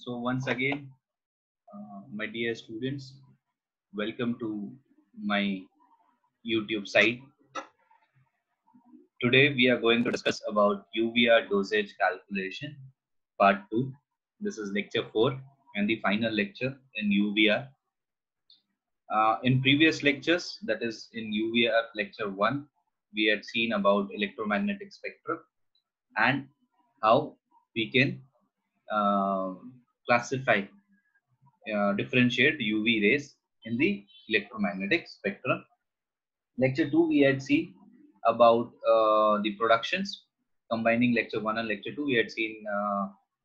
So once again, my dear students, welcome to my YouTube site. Today we are going to discuss about UVR dosage calculation, part 2. This is lecture 4 and the final lecture in UVR. In previous lectures, that is in UVR lecture 1, we had seen about electromagnetic spectrum and how we can classify differentiate UV rays in the electromagnetic spectrum. Lecture 2 we had seen about the productions. Combining lecture 1 and lecture 2, we had seen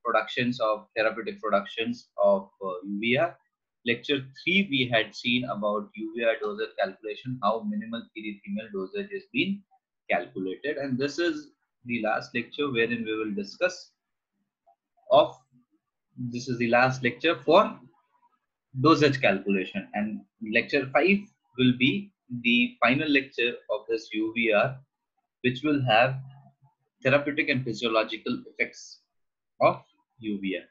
productions of therapeutic productions of UVR. Lecture 3 we had seen about UVR dosage calculation, how minimal erythemal dosage is being calculated, and this is the last lecture wherein we will discuss of this is the last lecture for dosage calculation, and lecture 5 will be the final lecture of this UVR, which will have therapeutic and physiological effects of UVR.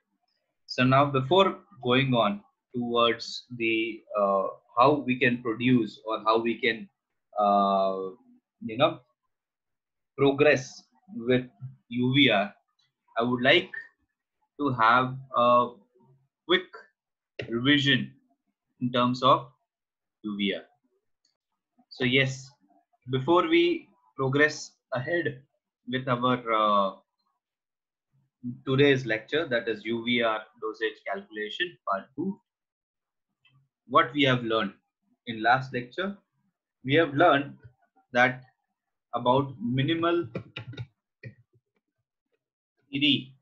So now, before going on towards the how we can produce or how we can progress with UVR, I would like to have a quick revision in terms of UVR. So yes, before we progress ahead with our today's lecture, that is UVR dosage calculation part 2, what we have learned in last lecture, we have learned that about minimal erythemal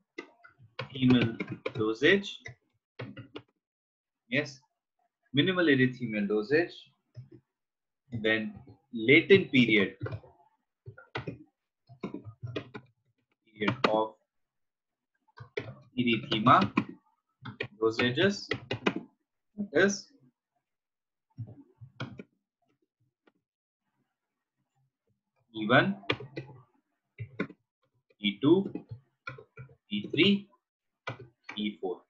dosage. Yes, minimal erythemal dosage, then latent period of erythema dosages is E1, E2, E3, E4.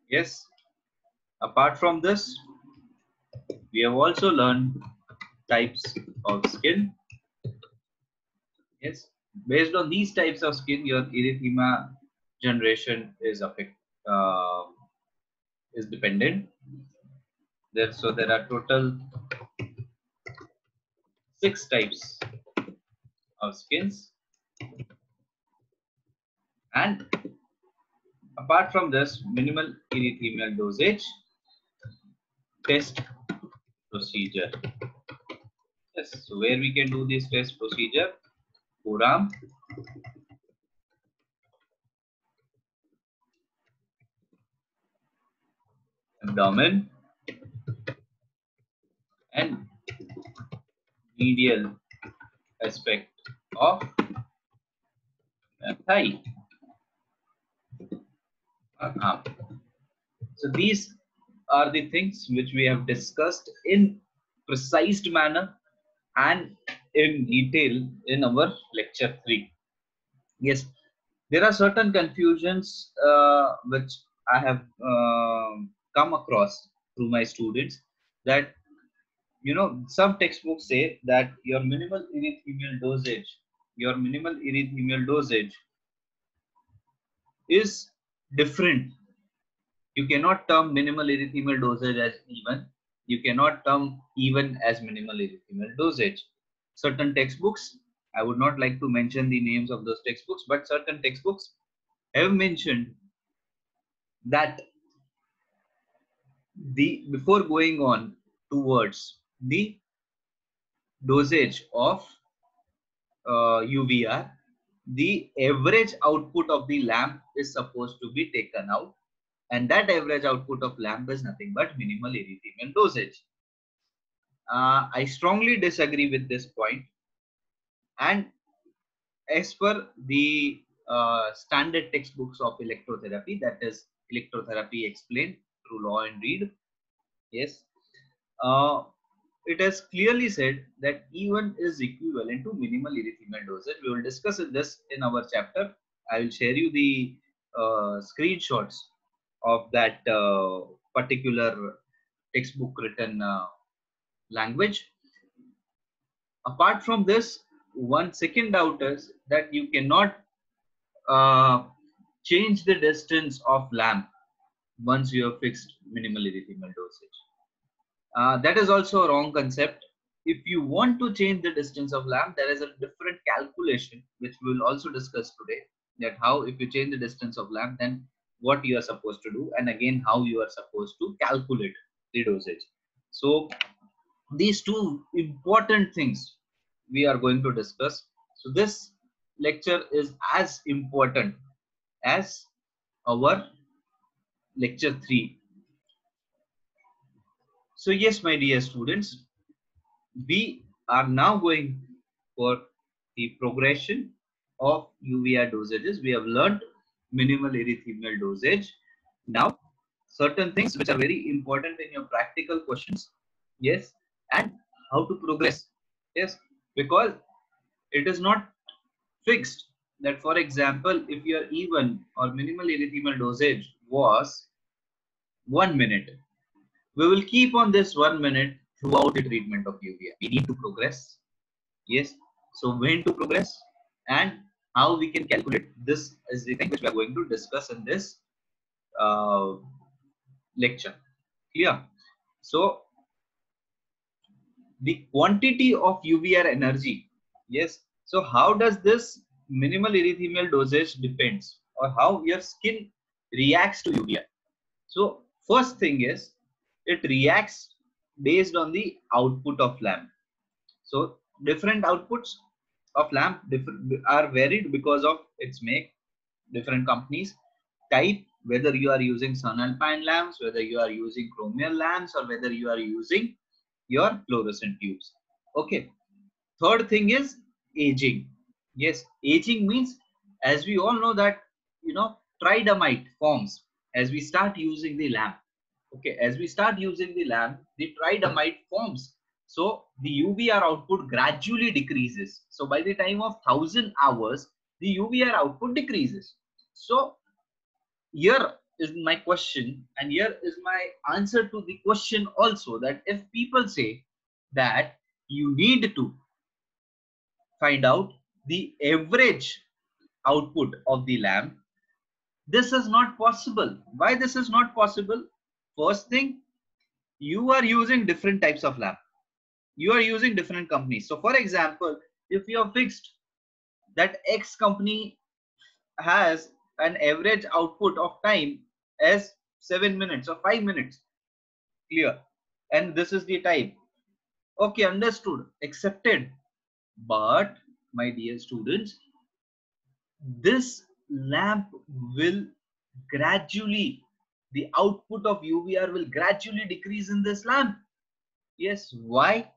Yes. Apart from this, we have also learned types of skin. Yes. Based on these types of skin, your erythema generation is dependent. So there are total 6 types of skins, and apart from this, minimal erythemal dosage test procedure. Yes, so where we can do this test procedure: forearm, abdomen, and medial aspect of thigh or arm. So these are the things which we have discussed in precise manner and in detail in our lecture 3. Yes, there are certain confusions which I have come across through my students, that some textbooks say that your minimal erythemal dosage is different. You cannot term minimal erythemal dosage as even. You cannot term even as minimal erythemal dosage. Certain textbooks, I would not like to mention the names of those textbooks, but certain textbooks have mentioned that before going on towards the dosage of UVR, the average output of the lamp is supposed to be taken out, and that average output of lamp is nothing but minimal erythemal dosage. I strongly disagree with this point, and as per the standard textbooks of electrotherapy, that is Electrotherapy Explained through Law and Read, yes, it has clearly said that E1 is equivalent to minimal erythemal dosage. We will discuss this in our chapter. I will share you the screenshots of that particular textbook written language. Apart from this, one second doubt is that you cannot uh, change the distance of lamp once you have fixed minimal erythemal dosage. That is also a wrong concept. If you want to change the distance of lamp, there is a different calculation which we will also discuss today. That how, if you change the distance of lamp, then what you are supposed to do, and again how you are supposed to calculate the dosage. So these two important things we are going to discuss. So this lecture is as important as our lecture 3. So yes, my dear students, we are now going for the progression of UVR dosages. We have learned minimal erythemal dosage. Now, certain things which are very important in your practical questions. Yes, and how to progress. Yes, because it is not fixed that, for example, if your even or minimal erythemal dosage was 1 minute, we will keep on this 1 minute throughout the treatment of UVR. We need to progress. Yes. So when to progress and how we can calculate, this is the thing which we are going to discuss in this uh, lecture. Clear? So the quantity of UVR energy. Yes. So how does this minimal erythemal dosage depends, or how your skin reacts to UVR? So first thing is, it reacts based on the output of lamp. So different outputs of lamp are varied because of its make, different companies, type, whether you are using sun alpine lamps, whether you are using chromium lamps, or whether you are using your fluorescent tubes. Okay. Third thing is aging. Yes, aging means, as we all know that, tridamite forms as we start using the lamp. Okay, as we start using the lamp, the tridamite forms. So the UVR output gradually decreases. So by the time of 1000 hours, the UVR output decreases. So here is my question, and here is my answer to the question also, that if people say that you need to find out the average output of the lamp, this is not possible. Why this is not possible? First thing, you are using different types of lamp. You are using different companies. So for example, if you have fixed that X company has an average output of time as 7 minutes or 5 minutes, clear, and this is the type, okay, understood, accepted. But my dear students, this lamp will gradually, the output of UVR will gradually decrease in this lamp. Yes, why?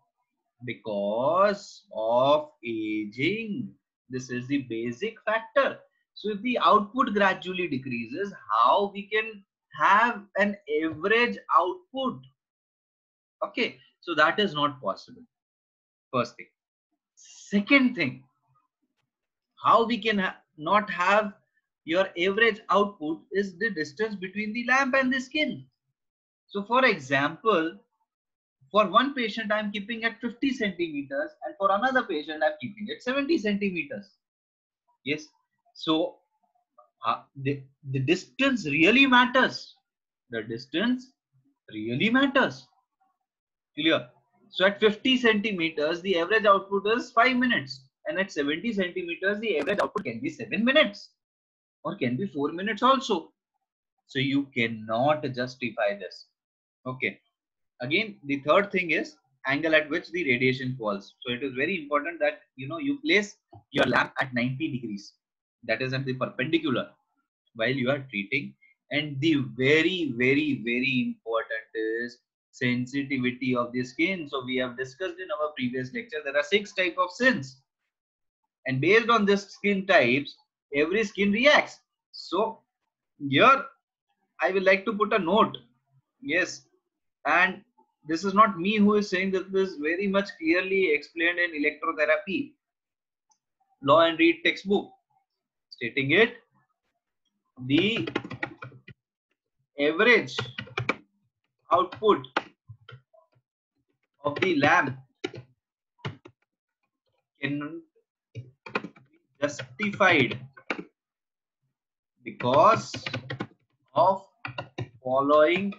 Because of aging. This is the basic factor. So if the output gradually decreases, how we can have an average output? Okay, so that is not possible. First thing. Second thing, how we can not have your average output is the distance between the lamp and the skin. So for example, for one patient I'm keeping at 50 centimeters, and for another patient I'm keeping at 70 centimeters. Yes, so the distance really matters. The distance really matters. Clear? So at 50 centimeters, the average output is 5 minutes. And at 70 centimeters, the average output can be 7 minutes or can be 4 minutes also. So you cannot justify this. Okay. Again, the third thing is angle at which the radiation falls. So it is very important that you place your lamp at 90 degrees. That is at the perpendicular while you are treating. And the very, very, very important is sensitivity of the skin. So we have discussed in our previous lecture, there are 6 types of sins, and based on this skin types, every skin reacts. So here I will like to put a note. Yes, and this is not me who is saying that, this is very much clearly explained in electrotherapy law and read textbook, stating it, the average output of the lamp can be justified because of following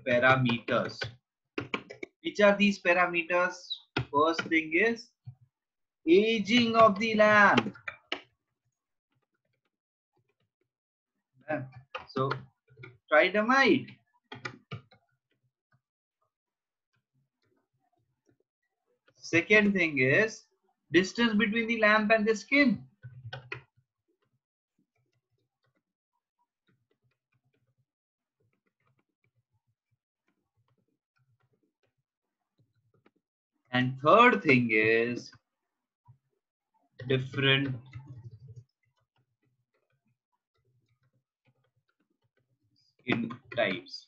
parameters. Which are these parameters? First thing is aging of the lamp. So tridamide. Second thing is distance between the lamp and the skin. And third thing is different skin types.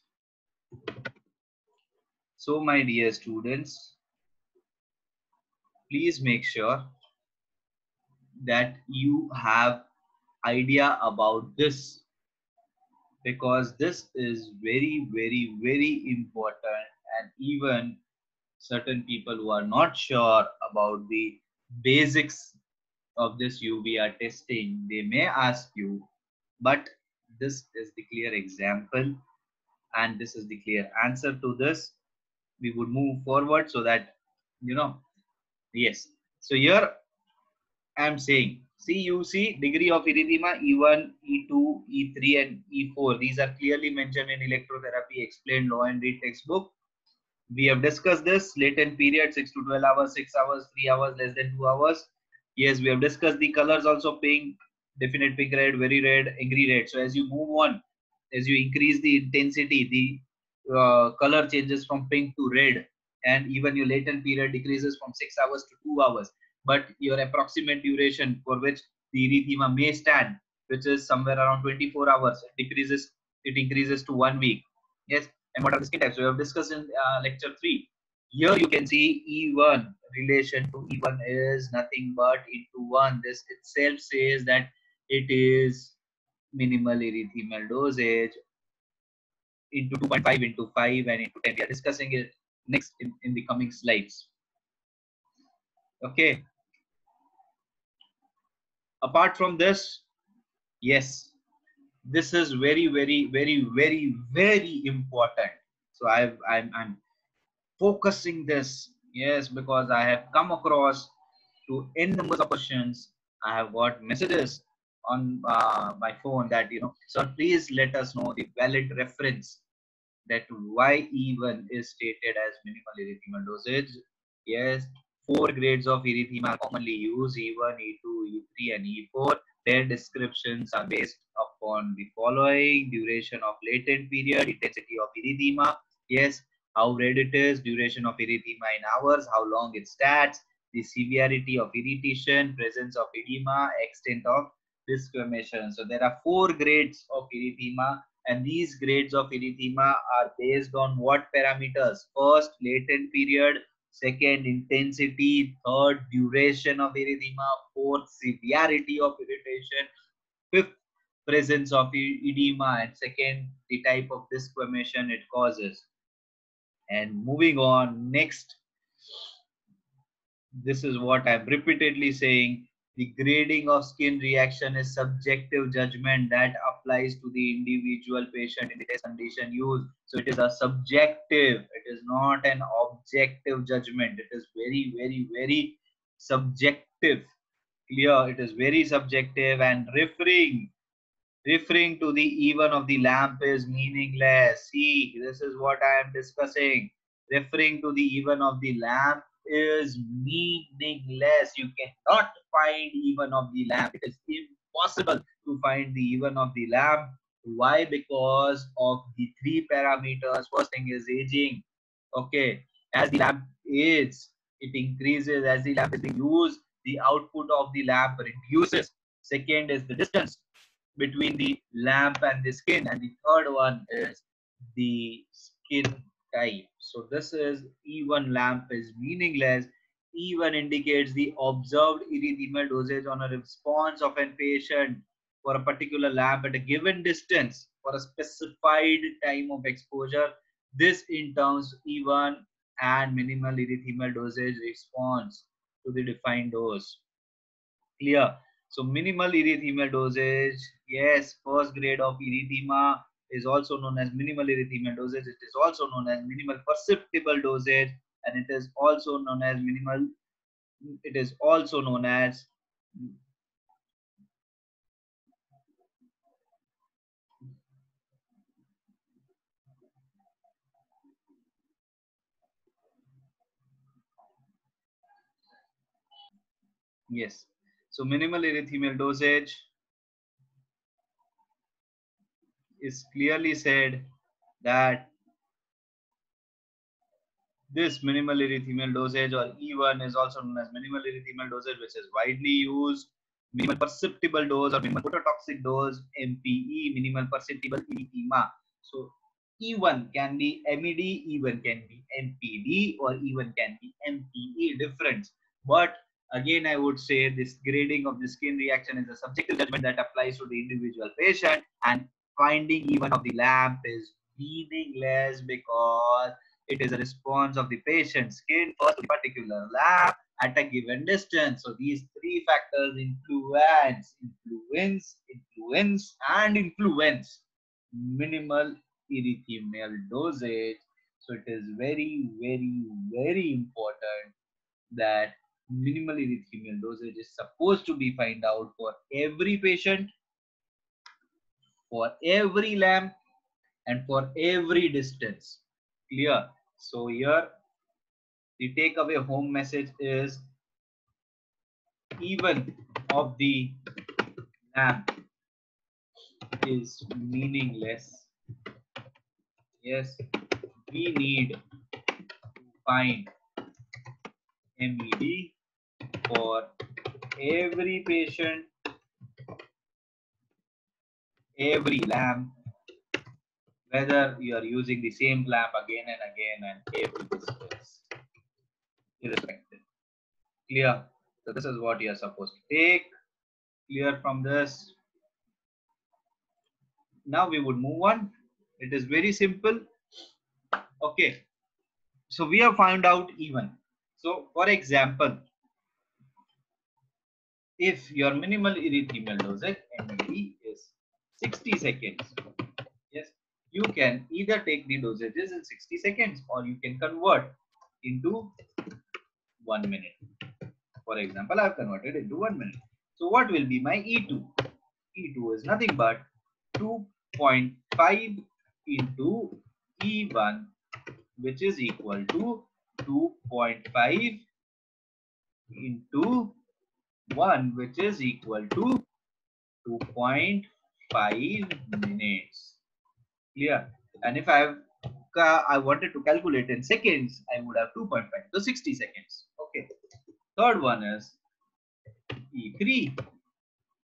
So my dear students, please make sure that you have idea about this, because this is very important, and even certain people who are not sure about the basics of this UVR testing, they may ask you, but this is the clear example and this is the clear answer to this. We would move forward so that, yes. So here I am saying, see, you see degree of erythema E1, E2, E3 and E4. These are clearly mentioned in electrotherapy explained law and read textbook. We have discussed this latent period 6 to 12 hours, 6 hours, 3 hours, less than 2 hours. Yes, we have discussed the colors also: pink, definite pink, red, very red, angry red. So as you move on, as you increase the intensity, the color changes from pink to red, and even your latent period decreases from 6 hours to 2 hours. But your approximate duration for which the erythema may stand, which is somewhere around 24 hours, it increases to 1 week. Yes. And what are the skin types? So we have discussed in lecture 3. Here you can see E1 relation to E1 is nothing but into 1. This itself says that it is minimal erythemal dosage into 2.5 into 5 and into 10. We are discussing it next in the coming slides. Okay. Apart from this, yes, this is very important. So I'm focusing this, yes, because I have come across to n numbers of questions. I have got messages on my phone that, sir, please let us know the valid reference that why E1 is stated as minimal erythemal dosage. Yes, 4 grades of erythema are commonly used: E1, E2, E3, and E4. Their descriptions are based upon the following: duration of latent period, intensity of erythema, yes, how red it is, duration of erythema in hours, how long it starts, the severity of irritation, presence of edema, extent of discrimination. So there are 4 grades of erythema, and these grades of erythema are based on what parameters? First, latent period; second, intensity; third, duration of erythema; fourth, severity of irritation; fifth, presence of edema; and second, the type of desquamation it causes. And moving on, next, this is what I'm repeatedly saying: the grading of skin reaction is subjective judgment that applies to the individual patient in the test condition used. So it is a subjective, it is not an objective judgment. It is very subjective. Clear? It is very subjective, and referring to the even of the lamp is meaningless. See, this is what I am discussing. Referring to the even of the lamp is meaningless. You cannot find even of the lamp. It is impossible to find the even of the lamp. Why? Because of the 3 parameters. First thing is aging. Okay, as the lamp ages, it increases. As the lamp is being used, the output of the lamp reduces. Second is the distance between the lamp and the skin, and the third one is the skin type. So this is E1 lamp is meaningless. E1 indicates the observed erythemal dosage on a response of a patient for a particular lamp at a given distance. for a specified time of exposure. This in terms even and minimal erythemal dosage response to the defined dose. Clear? So minimal erythemal dosage, yes, first grade of erythema is also known as minimal erythemal dosage. It is also known as minimal perceptible dosage, and it is also known as minimal. It is also known as yes. So minimal erythemal dosage is clearly said that this minimal erythemal dosage or E1 is also known as minimal erythemal dosage, which is widely used. Minimal perceptible dose or minimal phototoxic dose, MPE, minimal perceptible erythema. So E1 can be MED, E1 can be MPD, or E1 can be MPE, difference. But again, I would say this grading of the skin reaction is a subjective judgment that applies to the individual patient, and finding E1 of the lamp is meaningless because it is a response of the patient's skin first to the particular lab at a given distance. So these three factors influence minimal erythemal dosage. So it is very, very, very important that minimal erythemal dosage is supposed to be found out for every patient, for every lamp, and for every distance. Clear? So here the takeaway home message is even of the lamp is meaningless. Yes, we need to find MED for every patient, every lamp, whether you are using the same lamp again and again and every distance, irrespective. Clear? So this is what you are supposed to take. Clear from this? Now we would move on. It is very simple. Okay. So we have found out even. So for example, if your minimal erythemal dosage MED is 60 seconds, yes, you can either take the dosages in 60 seconds or you can convert into 1 minute. For example, I have converted into 1 minute. So what will be my E2? E2 is nothing but 2.5 into E1, which is equal to 2.5 into 1, which is equal to 2.5 minutes. Clear? And if I wanted to calculate in seconds, I would have 2.5, so 60 seconds. Okay. Third one is E3.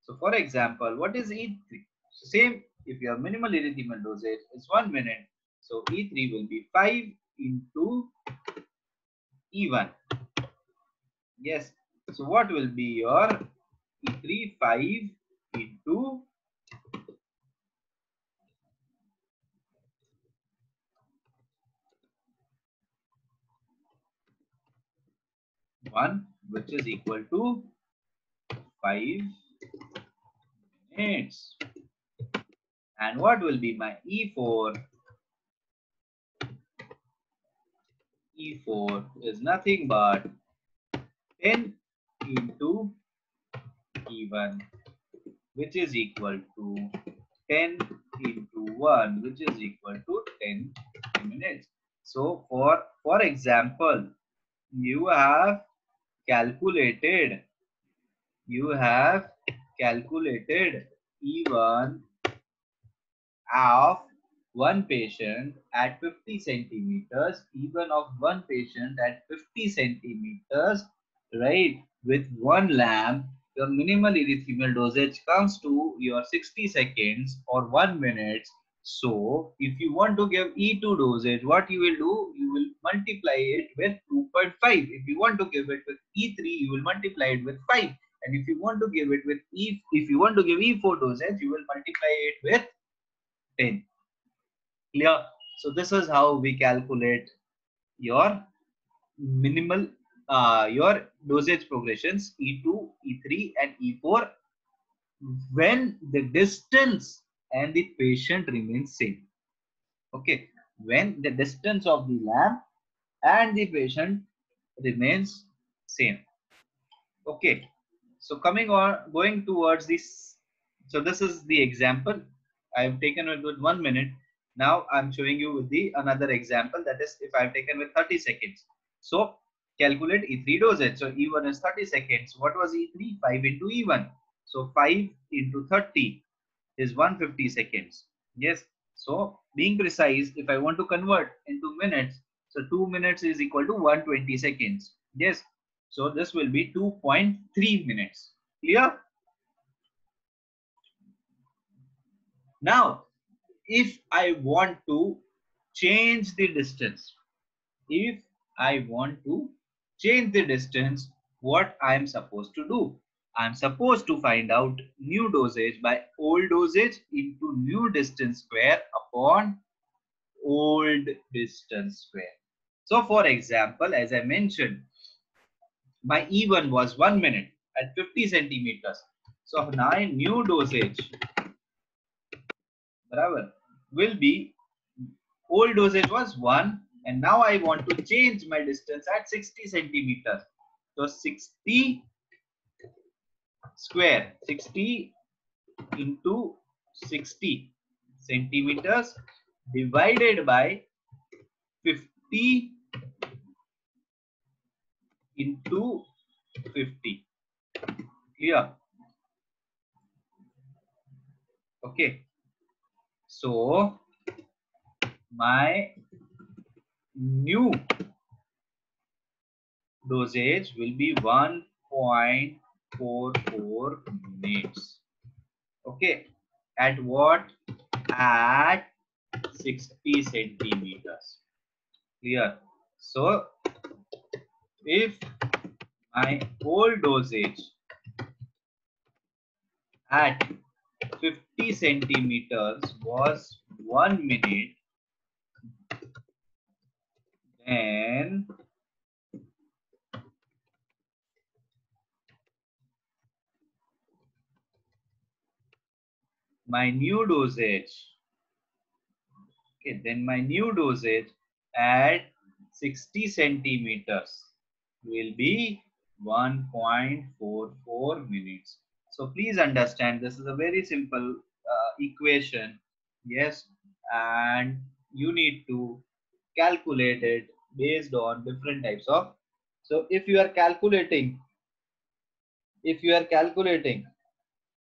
So for example, what is E3? Same, if your minimal erythemal dosage is 1 minute, so E3 will be 5 into E1. Yes. So what will be your E3? 5 into 1, which is equal to 5 minutes. And what will be my E4? E4 is nothing but 10 into E1, which is equal to 10 into 1, which is equal to 10 minutes. So for example, you have calculated E1 of one patient at 50 centimeters, even of one patient at 50 centimeters, right? With one lamp, your minimal erythemal dosage comes to your 60 seconds or 1 minute. So if you want to give E2 dosage, what you will do? You will multiply it with 2.5. If you want to give it with E3, you will multiply it with 5. And if you want to give it with if you want to give E4 dosage, you will multiply it with 10. Clear? So this is how we calculate your minimal, your dosage progressions E2, E3 and E4 when the distance and the patient remains same. Okay, when the distance of the lamp and the patient remains same. Okay, so coming on, going towards this. So this is the example I have taken with 1 minute. Now I'm showing you with the another example, that is if I've taken with 30 seconds. So calculate E3 dosage. So E1 is 30 seconds. What was E3? 5 into E1. So 5 into 30 is 150 seconds. Yes. So being precise, if I want to convert into minutes, so 2 minutes is equal to 120 seconds. Yes. So this will be 2.3 minutes. Clear? Now, if I want to change the distance, if I want to change the distance, what I am supposed to do? I am supposed to find out new dosage by old dosage into new distance square upon old distance square. So for example, as I mentioned, my E1 was 1 minute at 50 centimeters. So now new dosage will be, old dosage was 1 and now I want to change my distance at 60 centimeters. So 60 square, 60 into 60 centimeters divided by 50 into 50. Clear? Okay. So my new dosage will be 1.44 minutes. Okay. At what? At 60 centimeters. Clear? So if my old dosage at 50 centimeters was 1 minute, then my new dosage, okay, then my new dosage at 60 centimeters will be 1.44 minutes. So please understand, this is a very simple equation. Yes, and you need to calculate it based on different types of. So if you are calculating,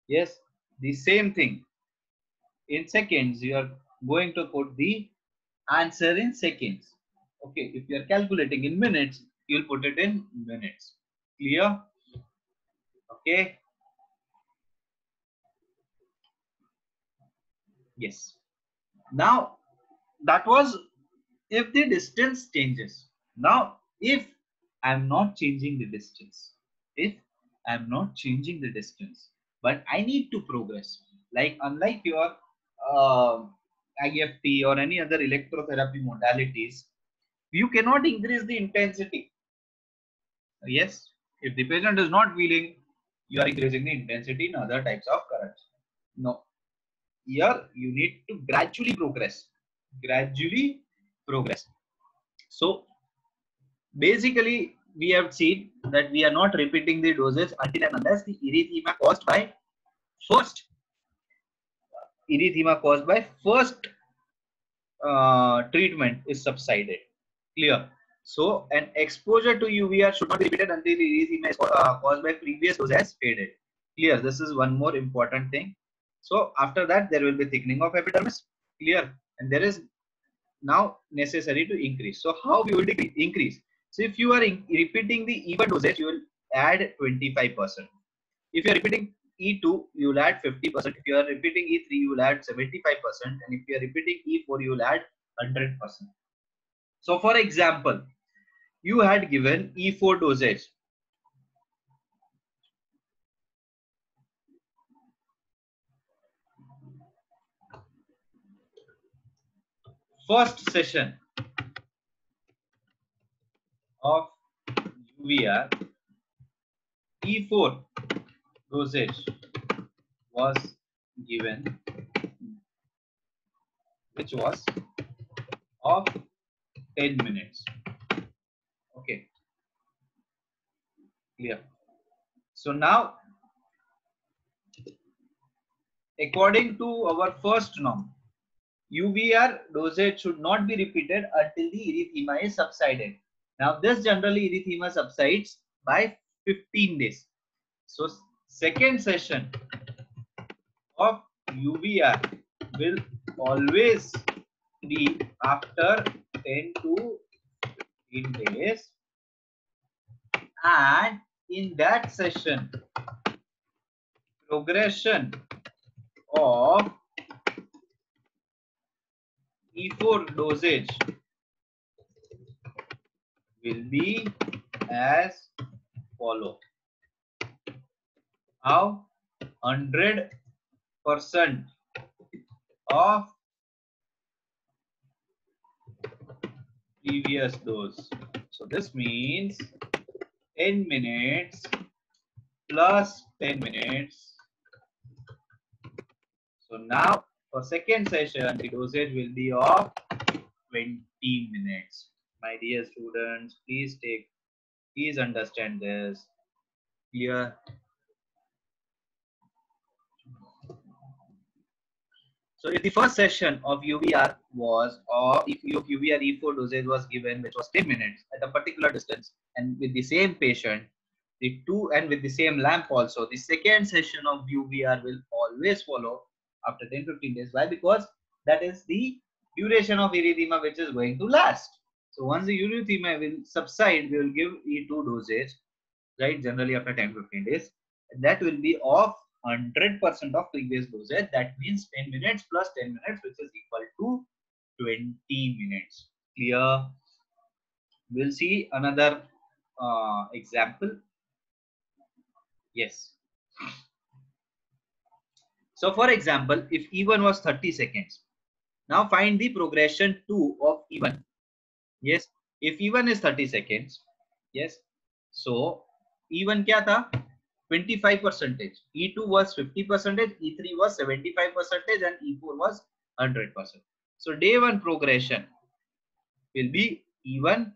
yes, the same thing in seconds, you are going to put the answer in seconds. Okay, if you are calculating in minutes, you will put it in minutes. Clear? Okay. Yes. Now that was if the distance changes. Now if I am not changing the distance, if I am not changing the distance, but I need to progress, like unlike your uh, IFT or any other electrotherapy modalities, you cannot increase the intensity. Yes, if the patient is not feeling, you are increasing the intensity in other types of currents. No, here you need to gradually progress. Gradually progress. So basically, we have seen that we are not repeating the doses until and unless the first erythema caused by first treatment is subsided. Clear? So an exposure to UVR should not be repeated until erythema is caused by previous dose has faded. Clear? This is one more important thing. So after that, there will be thickening of epidermis. Clear? And there is now necessary to increase. So how we will increase? So if you are repeating the even dosage, you will add 25%. If you are repeating E2, you will add 50%. If you are repeating E3, you will add 75%. And if you are repeating E4, you will add 100%. So for example, you had given E4 dosage. first session of UVR E4 dosage was given, which was of 10 minutes. Okay, clear. So now, according to our first norm, UVR dosage should not be repeated until the erythema is subsided. Now, this generally erythema subsides by 15 days. So, second session of UVR will always be after 10 to 15 days, and in that session, progression of E4 dosage will be as follow. How? 100% of previous dose. So this means 10 minutes plus 10 minutes. So now for second session, the dosage will be of 20 minutes. My dear students, please understand this. Clear? So if the first session of UVR was, or if UVR E4 dosage was given, which was 10 minutes at a particular distance, and with the same patient, and with the same lamp also, the second session of UVR will always follow after 10-15 days. Why? Because that is the duration of erythema which is going to last. So once the erythema will subside, we will give E2 dosage, right? Generally after 10-15 days. And that will be of 100% of previous dosage. That means 10 minutes plus 10 minutes, which is equal to 20 minutes. Clear? We'll see another example. Yes. So for example, if E1 was 30 seconds, now find the progression 2 of E1. Yes. If E1 is 30 seconds, yes. So E1 क्या था? 25%. E2 was 50%. E3 was 75%, and E4 was 100%. So day 1 progression will be E1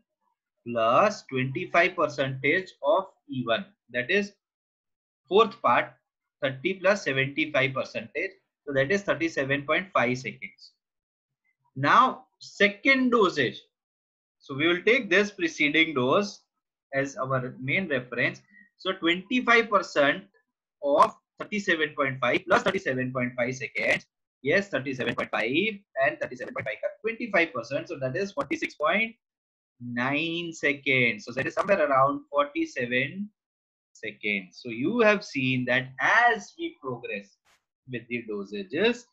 plus 25% of E1. That is fourth part, 30 plus 75%. So that is 37.5 seconds. Now second dosage. So we will take this preceding dose as our main reference. So 25% of 37.5 plus 37.5 seconds. Yes, 37.5 and 37.5 25%. So that is 46.9 seconds. So that is somewhere around 47 seconds. So you have seen that as we progress with the dosages,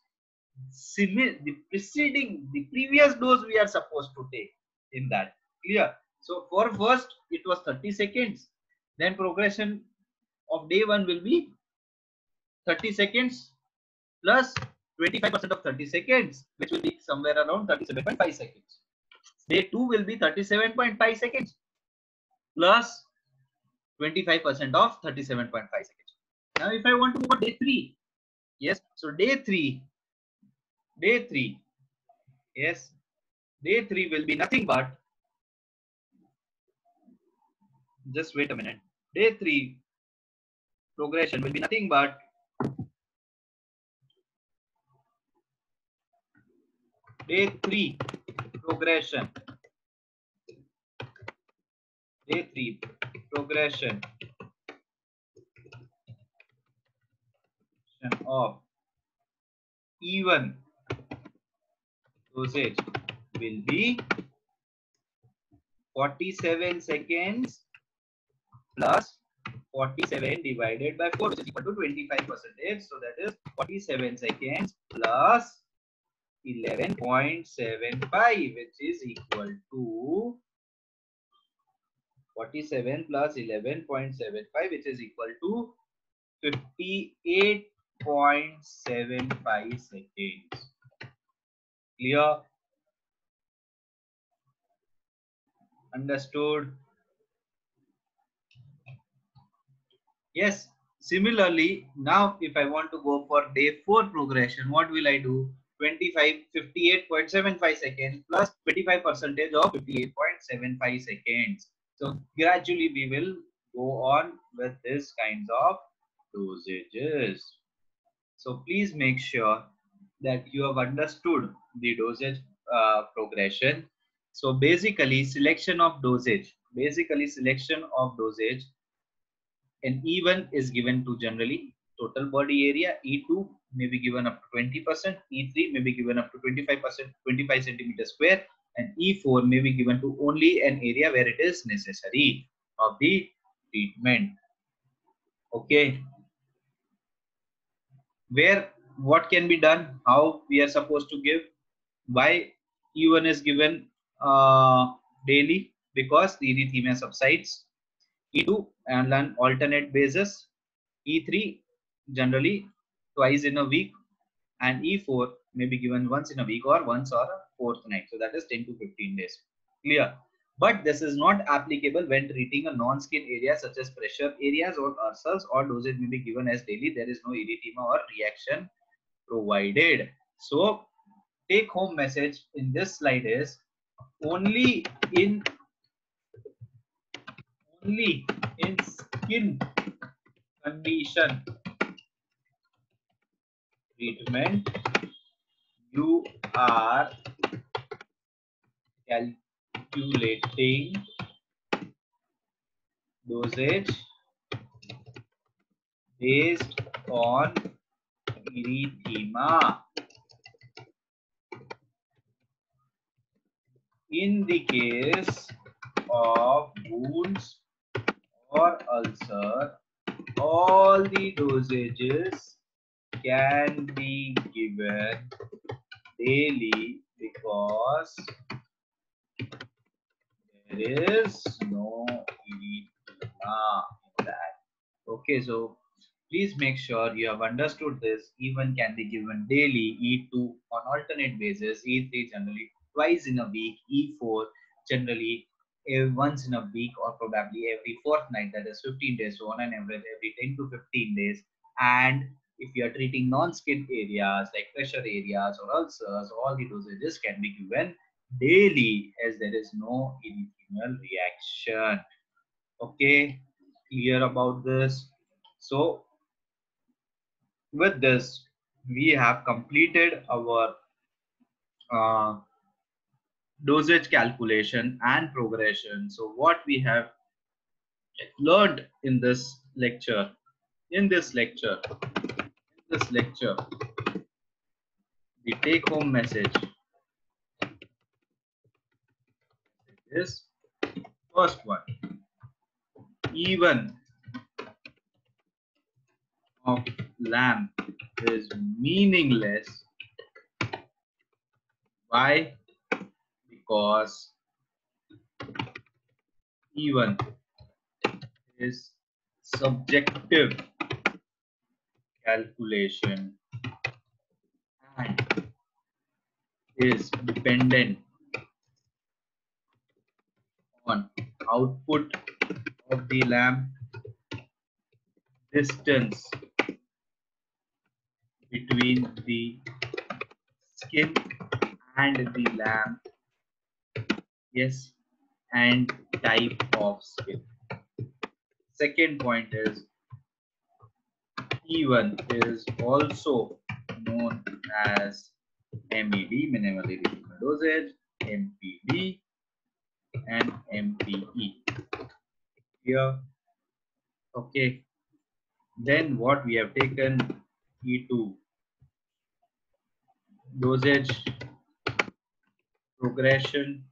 the previous dose we are supposed to take in that. Clear? So for first it was 30 seconds. Then progression of day 1 will be 30 seconds plus 25% of 30 seconds, which will be somewhere around 37.5 seconds. Day 2 will be 37.5 seconds plus 25% of 37.5 seconds. Now if I want to move on day 3, yes, so day 3, yes, day 3 will be nothing but, just wait a minute, day 3 progression will be nothing but day 3 progression of E1 dosage will be 47 seconds plus 47 divided by 4, which is equal to 25%. So that is 47 seconds plus 11.75, which is equal to 47 plus 11.75, which is equal to 58.75 seconds. Clear? Understood? Yes. Similarly, now if I want to go for day 4 progression, what will I do? 25, 58.75 seconds plus 25 percentage of 58.75 seconds. So gradually we will go on with this kinds of dosages. So please make sure that you have understood the dosage progression. So basically selection of dosage. An E1 is given to generally total body area. E2 may be given up to 20%. E3 may be given up to 25%, 25 centimeter square. And E4 may be given to only an area where it is necessary of the treatment. Okay. Where what can be done, how we are supposed to give, why E1 is given daily, because the erythema subsides. E2 and on alternate basis. E3 generally twice in a week, and E4 may be given once in a week or once or a fortnight. So that is 10 to 15 days. Clear? But this is not applicable when treating a non-skin area such as pressure areas or ulcers, or dosage may be given as daily. There is no erythema or reaction provided. So take home message in this slide is only in skin condition treatment you are calculating dosage based on erythema. In the case of wounds or ulcer, all the dosages can be given daily because there is no erythema in that. Okay, so please make sure you have understood this. E1 can be given daily, E2 on alternate basis, E3 generally twice in a week, E4 generally once in a week or probably every fortnight, that is 15 days, so on an average every 10 to 15 days. And if you are treating non-skin areas like pressure areas or ulcers, all the dosages can be given daily as there is no erythemal reaction. Okay, clear about this? So with this, we have completed our uh, dosage calculation and progression. So what we have learned in this lecture, in this lecture, the take home message is first one, even of lamp is meaningless. Why? Because even is subjective calculation and is dependent on output of the lamp, distance between the skin and the lamp, yes, and type of skin. Second point is E1 is also known as MED, minimal erythema dosage, MPD, and MPE. Here, okay. Then what we have taken E2 dosage progression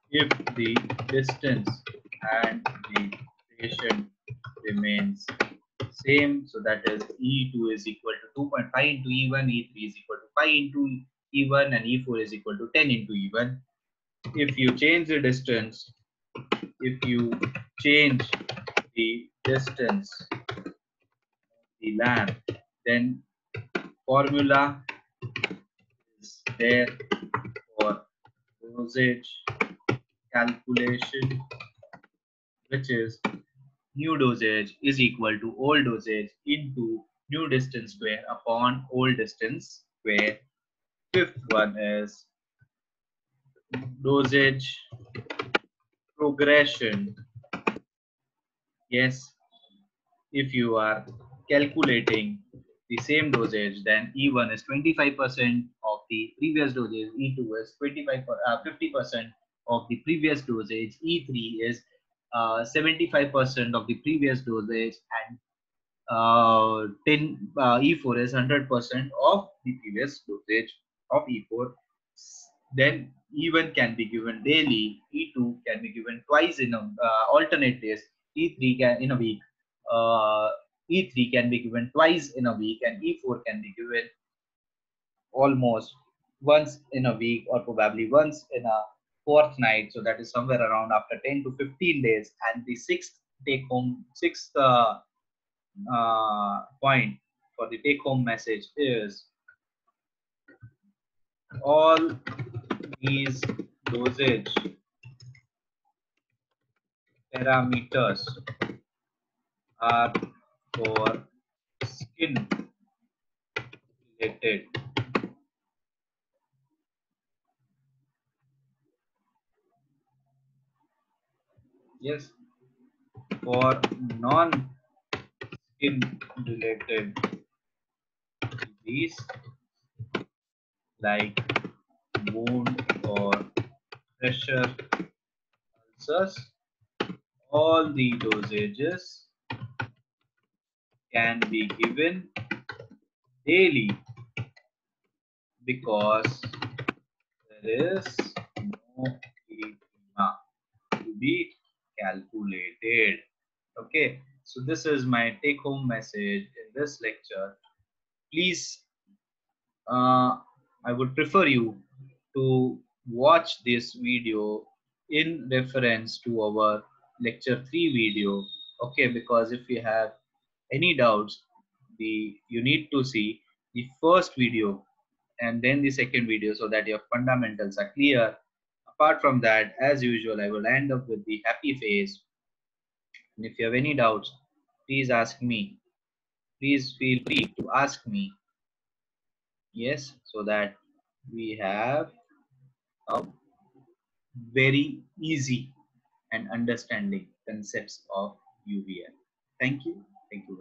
if the distance and the patient remains same. So that is E2 is equal to 2.5 into E1, E3 is equal to 5 into E1, and E4 is equal to 10 into E1. If you change the distance, the lamp, then formula is there for dosage calculation, which is new dosage is equal to old dosage into new distance square upon old distance square. Fifth one is dosage progression. Yes, if you are calculating the same dosage, then E1 is 25% of the previous dosage, E2 is 50% of the previous dosage, E3 is 75% of the previous dosage, and E4 is 100% of the previous dosage of E4. Then E1 can be given daily, E2 can be given twice in a alternate days, E3 can in a week, uh, E3 can be given twice in a week, and E4 can be given almost once in a week, or probably once in a fortnight. So that is somewhere around after 10 to 15 days. And the sixth point for the take home message is all these dosage parameters are for skin related. Yes, for non skin related disease like wound or pressure ulcers, all the dosages can be given daily because there is no edema to be calculated. Okay, so this is my take home message in this lecture. Please, I would prefer you to watch this video in reference to our lecture 3 video. Okay, because if you have any doubts, you need to see the first video and then the second video so that your fundamentals are clear. Apart from that, as usual, I will end up with the happy face. And if you have any doubts, please ask me. Please feel free to ask me. Yes, so that we have a very easy and understanding concepts of UVL. Thank you. Thank you.